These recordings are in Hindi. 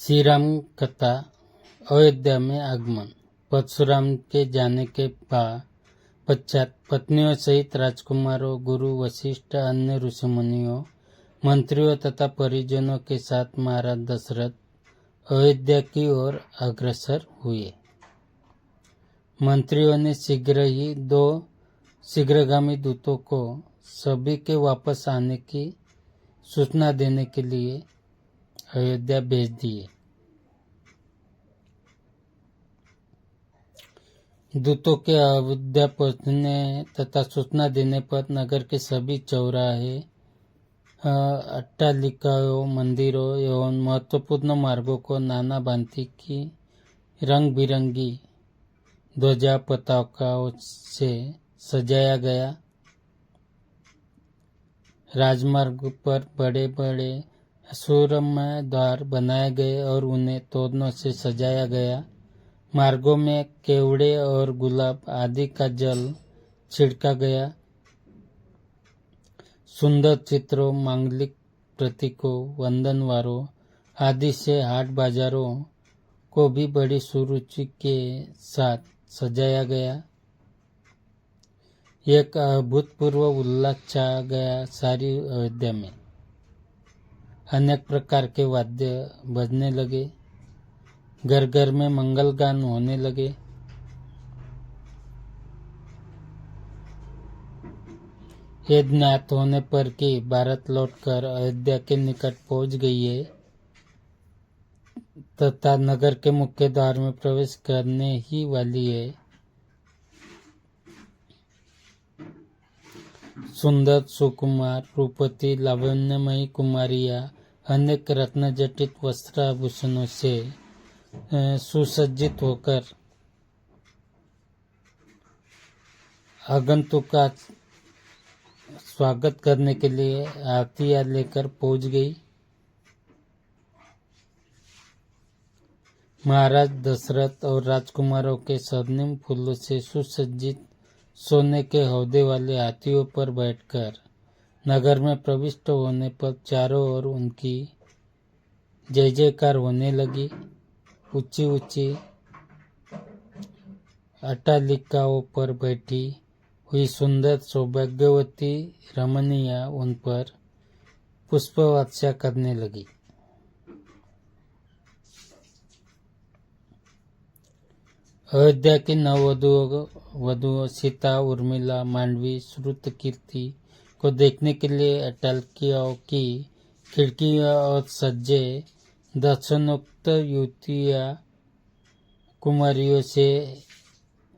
श्री राम कथा। अयोध्या में आगमन। परशुराम के जाने के पश्चात पत्नियों सहित राजकुमारों, गुरु वशिष्ठ, अन्य ऋषि मुनियों, मंत्रियों तथा परिजनों के साथ महाराज दशरथ अयोध्या की ओर अग्रसर हुए। मंत्रियों ने शीघ्र ही 2 शीघ्रगामी दूतों को सभी के वापस आने की सूचना देने के लिए अयोध्या भेज दिए। दूतों के अयोध्या पहुंचने तथा सूचना देने पर नगर के सभी चौराहे, अट्टालिकाओं, मंदिरों एवं महत्वपूर्ण मार्गों को नाना भांति की रंग बिरंगी ध्वजा पताकाओं से सजाया गया। राजमार्ग पर बड़े बड़े सुरम्य द्वार बनाए गए और उन्हें तोरणों से सजाया गया। मार्गों में केवड़े और गुलाब आदि का जल छिड़का गया। सुंदर चित्रों, मांगलिक प्रतीकों, वंदनवारों आदि से हाट बाजारों को भी बड़ी सुरुचि के साथ सजाया गया। एक अभूतपूर्व उल्लास छा गया सारी अयोध्या में। अनेक प्रकार के वाद्य बजने लगे, घर घर में मंगल गान होने लगे। ये ज्ञात होने पर कि भारत लौटकर अयोध्या के निकट पहुंच गई है तथा नगर के मुख्य द्वार में प्रवेश करने ही वाली है, सुंदर सुकुमार रूपवती लावण्यमयी कुमारियां अनेक रत्नजटित वस्त्राभूषणों से सुसज्जित होकर आगंतुक का स्वागत करने के लिए आरतियां लेकर पहुंच गई। महाराज दशरथ और राजकुमारों के स्वर्णिम फूलों से सुसज्जित सोने के हौदे वाले हाथियों पर बैठकर नगर में प्रविष्ट होने पर चारों ओर उनकी जय जयकार होने लगी। ऊंची ऊंची अट्टालिकाओं पर बैठी हुई सुंदर सौभाग्यवती रमणियां उन पर पुष्पवर्षा करने लगी। अयोध्या की नववधुओं सीता, उर्मिला, मांडवी, श्रुतकीर्ति को देखने के लिए अट्टालिकाओं की खिड़कियां और सज्जे दर्शनोक्त युवतियां कुमारियों से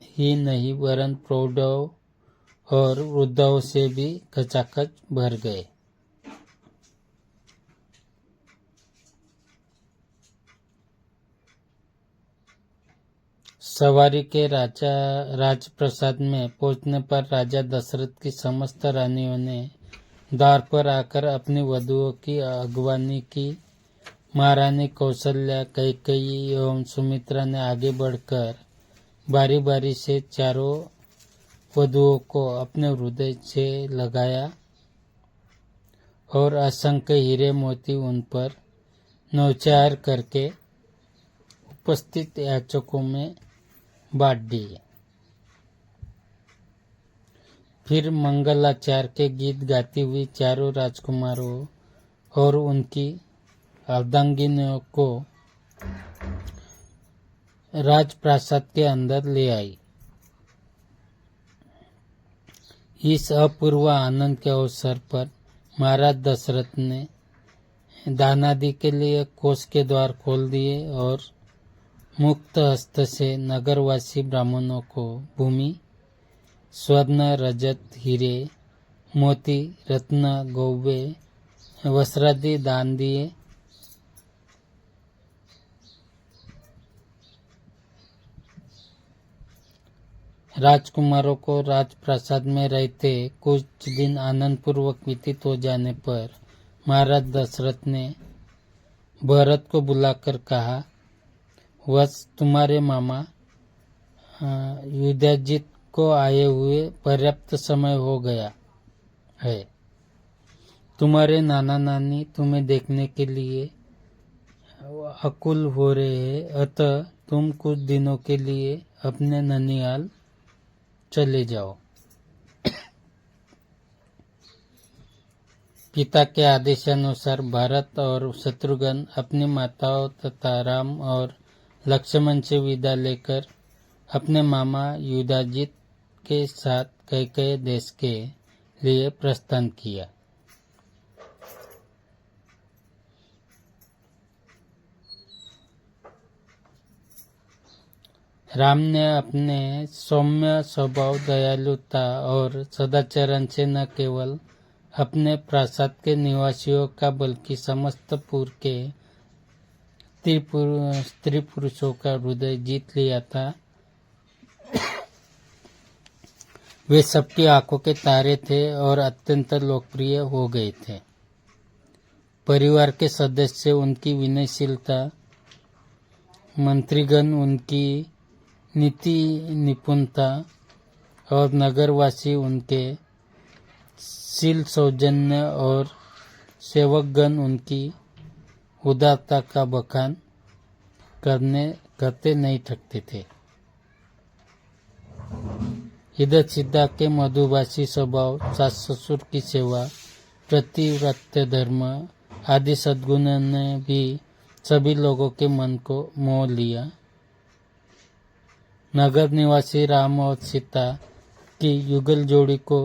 ही नहीं वरन प्रौढ़ों और वृद्धाओं से भी खचाखच भर गए। सवारी के राजप्रसाद में पहुंचने पर राजा दशरथ की समस्त रानियों ने द्वार पर आकर अपनी वधुओं की अगवानी की। महारानी कौशल्या, कैकेयी एवं सुमित्रा ने आगे बढ़कर बारी बारी से चारों वधुओं को अपने हृदय से लगाया और असंख्य हीरे मोती उन पर न्यौछावर करके उपस्थित याचकों में बांट दिए। फिर मंगलाचार के गीत गाती हुई चारों राजकुमारों और उनकी अर्धांगिनियों को राजप्रासाद के अंदर ले आई। इस अपूर्व आनंद के अवसर पर महाराज दशरथ ने दानादि के लिए कोष के द्वार खोल दिए और मुक्त हस्त से नगरवासी ब्राह्मणों को भूमि, स्वर्ण, रजत, हीरे, मोती, रत्न, गौवे, वस्त्रादि दान दिए। राजकुमारों को राजप्रासाद में रहते कुछ दिन आनंद पूर्वक व्यतीत हो जाने पर महाराज दशरथ ने भरत को बुलाकर कहा, वत्स, तुम्हारे मामा युधाजित को आए हुए पर्याप्त समय हो गया है। तुम्हारे नाना नानी तुम्हें देखने के लिए अकुल हो रहे हैं, अतः तुम कुछ दिनों के लिए अपने ननिहाल चले जाओ। पिता के आदेशानुसार भरत और शत्रुघ्न अपनी माताओं तथा राम और लक्ष्मण से विदा लेकर अपने मामा युधाजित के साथ कैकेयी देश के लिए प्रस्थान किया। राम ने अपने सौम्य स्वभाव, दयालुता और सदाचरण से न केवल अपने प्रासाद के निवासियों का बल्कि समस्त पुर के स्त्री पुरुषों का हृदय जीत लिया था। वे सबकी आंखों के तारे थे और अत्यंत लोकप्रिय हो गए थे। परिवार के सदस्य उनकी विनयशीलता, मंत्रीगण उनकी नीति निपुणता और नगरवासी उनके शील सौजन्य और सेवकगण उनकी उदारता का बखान करते नहीं थकते थे। इधर सीधा के मधुभाषी स्वभाव, सास ससुर की सेवा, प्रतिव्रत्य धर्म आदि सद्गुणों ने भी सभी लोगों के मन को मोह लिया। नगर निवासी राम और सीता की युगल जोड़ी को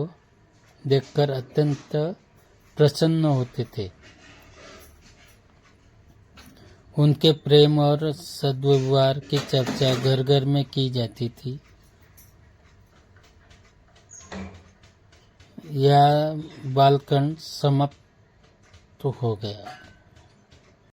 देखकर अत्यंत प्रसन्न होते थे। उनके प्रेम और सद्व्यवहार की चर्चा घर घर में की जाती थी। यह बालकांड समाप्त हो गया।